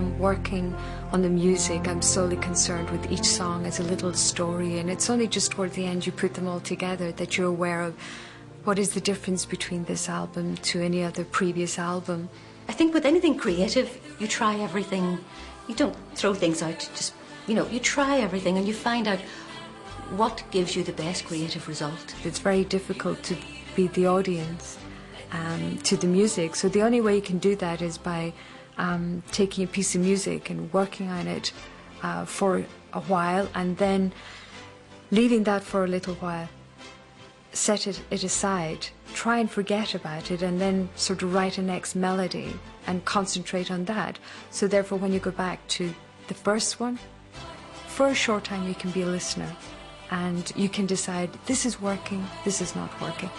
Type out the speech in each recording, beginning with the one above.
I'm working on the music, I'm solely concerned with each song as a little story, and it's only just towards the end you put them all together that you're aware of what is the difference between this album to any other previous album. I think with anything creative, you try everything. You don't throw things out, just, you try everything and you find out what gives you the best creative result. It's very difficult to be the audience to the music, so the only way you can do that is by taking a piece of music and working on it for a while, and then leaving that for a little while, set it aside, try and forget about it, and then sort of write a next melody and concentrate on that. So therefore when you go back to the first one, for a short time you can be a listener and you can decide this is working, this is not working.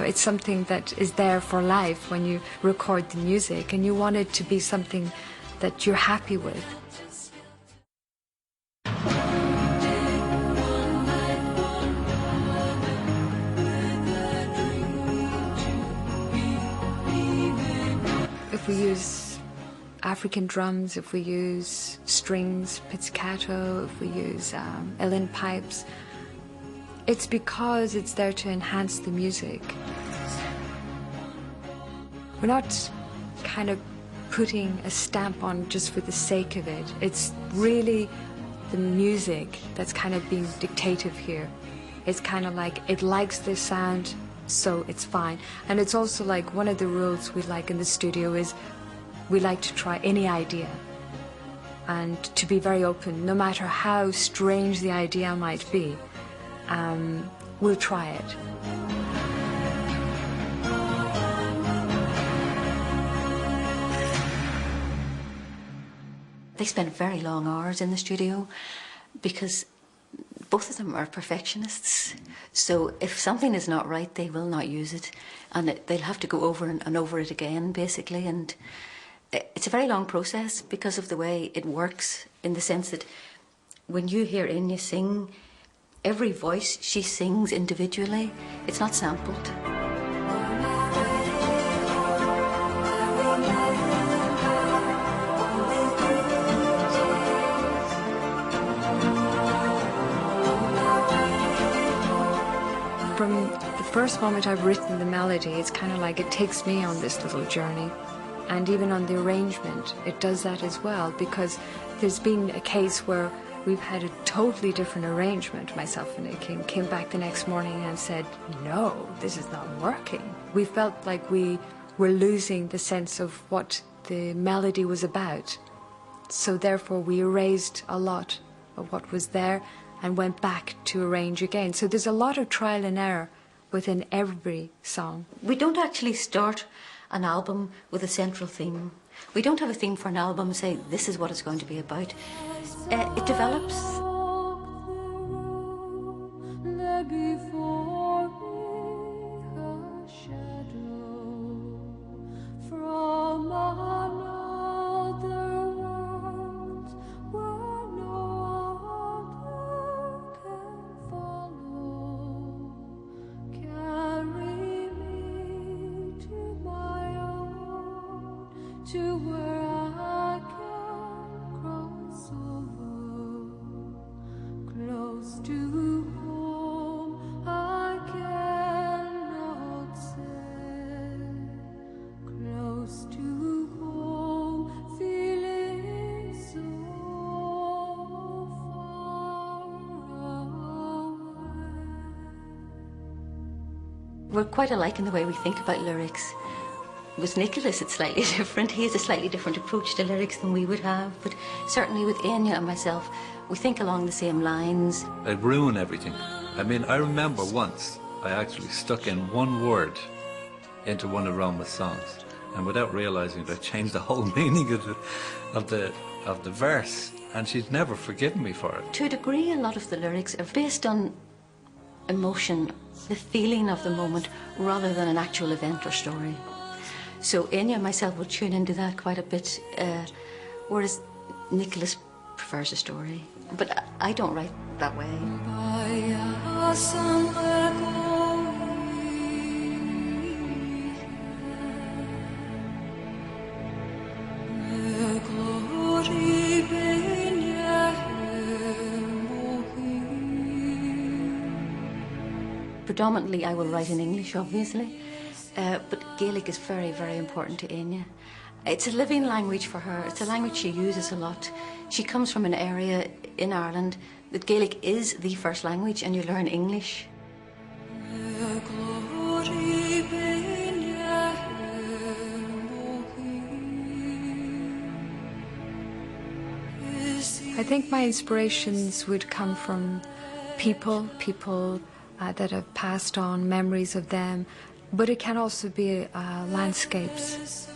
It's something that is there for life when you record the music, and you want it to be something that you're happy with. If we use African drums, if we use strings, pizzicato, if we use uilleann pipes, it's because it's there to enhance the music. We're not kind of putting a stamp on just for the sake of it. It's really the music that's kind of being dictative here. It's kind of like, it likes this sound, so it's fine. And it's also like one of the rules we like in the studio is we like to try any idea and to be very open, no matter how strange the idea might be. We'll try it. They spend very long hours in the studio because both of them are perfectionists. So if something is not right, they will not use it, and they'll have to go over and over it again, basically. And it's a very long process because of the way it works, in the sense that when you hear Enya sing, every voice she sings individually, it's not sampled. From the first moment I've written the melody, it's kind of like it takes me on this little journey. And even on the arrangement, it does that as well, because there's been a case where we've had a totally different arrangement, myself and Nick, and came back the next morning and said, no, this is not working. We felt like we were losing the sense of what the melody was about. So therefore we erased a lot of what was there and went back to arrange again. So there's a lot of trial and error within every song. We don't actually start an album with a central theme. We don't have a theme for an album and say, this is what it's going to be about. It develops. To where I can cross over, close to home, I cannot say, close to home, feeling so far away. We're quite alike in the way we think about lyrics. With Nicholas, it's slightly different. He has a slightly different approach to lyrics than we would have, but certainly with Enya and myself, we think along the same lines. I'd ruin everything. I mean, I remember once I actually stuck in one word into one of Roma's songs, and without realising it, I changed the whole meaning of the verse, and she's never forgiven me for it. To a degree, a lot of the lyrics are based on emotion, the feeling of the moment, rather than an actual event or story. So Enya and myself will tune into that quite a bit, whereas Nicholas prefers a story. But I don't write that way. predominantly I will write in English, obviously, but Gaelic is very, very important to Enya. It's a living language for her. It's a language she uses a lot. She comes from an area in Ireland that Gaelic is the first language, and you learn English. I think my inspirations would come from people that have passed on, memories of them, but it can also be landscapes.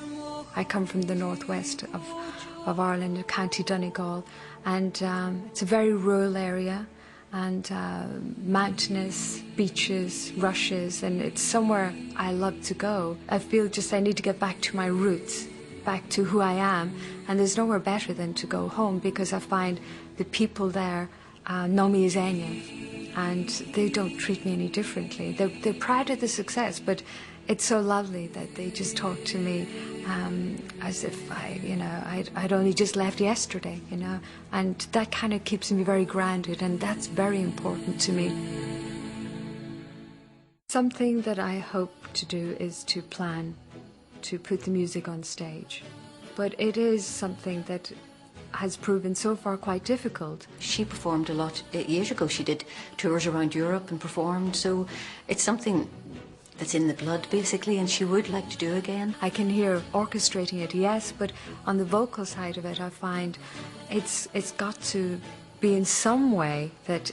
I come from the northwest of Ireland, County Donegal, and it's a very rural area, and mountainous, beaches, rushes, and it's somewhere I love to go. I feel just I need to get back to my roots, back to who I am, and there's nowhere better than to go home, because I find the people there know me as Enya, and they don't treat me any differently. They're proud of the success, but it's so lovely that they just talk to me as if I'd only just left yesterday, and that kind of keeps me very grounded, and that's very important to me. Something that I hope to do is to plan to put the music on stage, but it is something that has proven so far quite difficult. She performed a lot years ago. She did tours around Europe and performed, so it's something that's in the blood, basically, and she would like to do again. I can hear orchestrating it, yes, but on the vocal side of it, I find it's got to be in some way that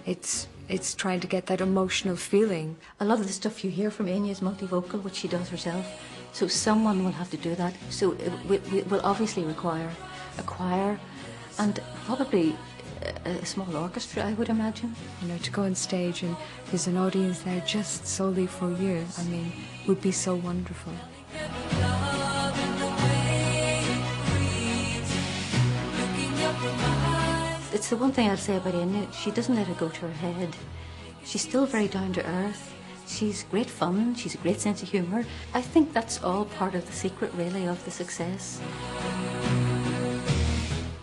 it's trying to get that emotional feeling. A lot of the stuff you hear from Enya is multivocal, which she does herself, so someone will have to do that. So it will obviously require a choir and probably a small orchestra, I would imagine. To go on stage and there's an audience there just solely for you, would be so wonderful. It's the one thing I'd say about Enya, she doesn't let it go to her head. She's still very down to earth. She's great fun, she's a great sense of humour. I think that's all part of the secret, really, of the success.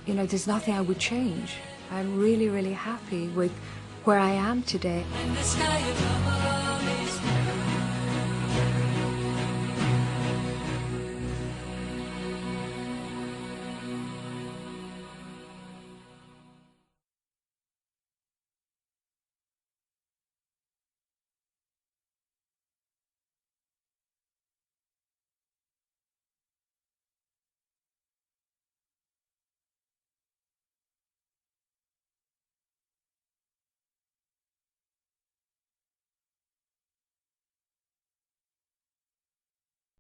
There's nothing I would change. I'm really, really happy with where I am today.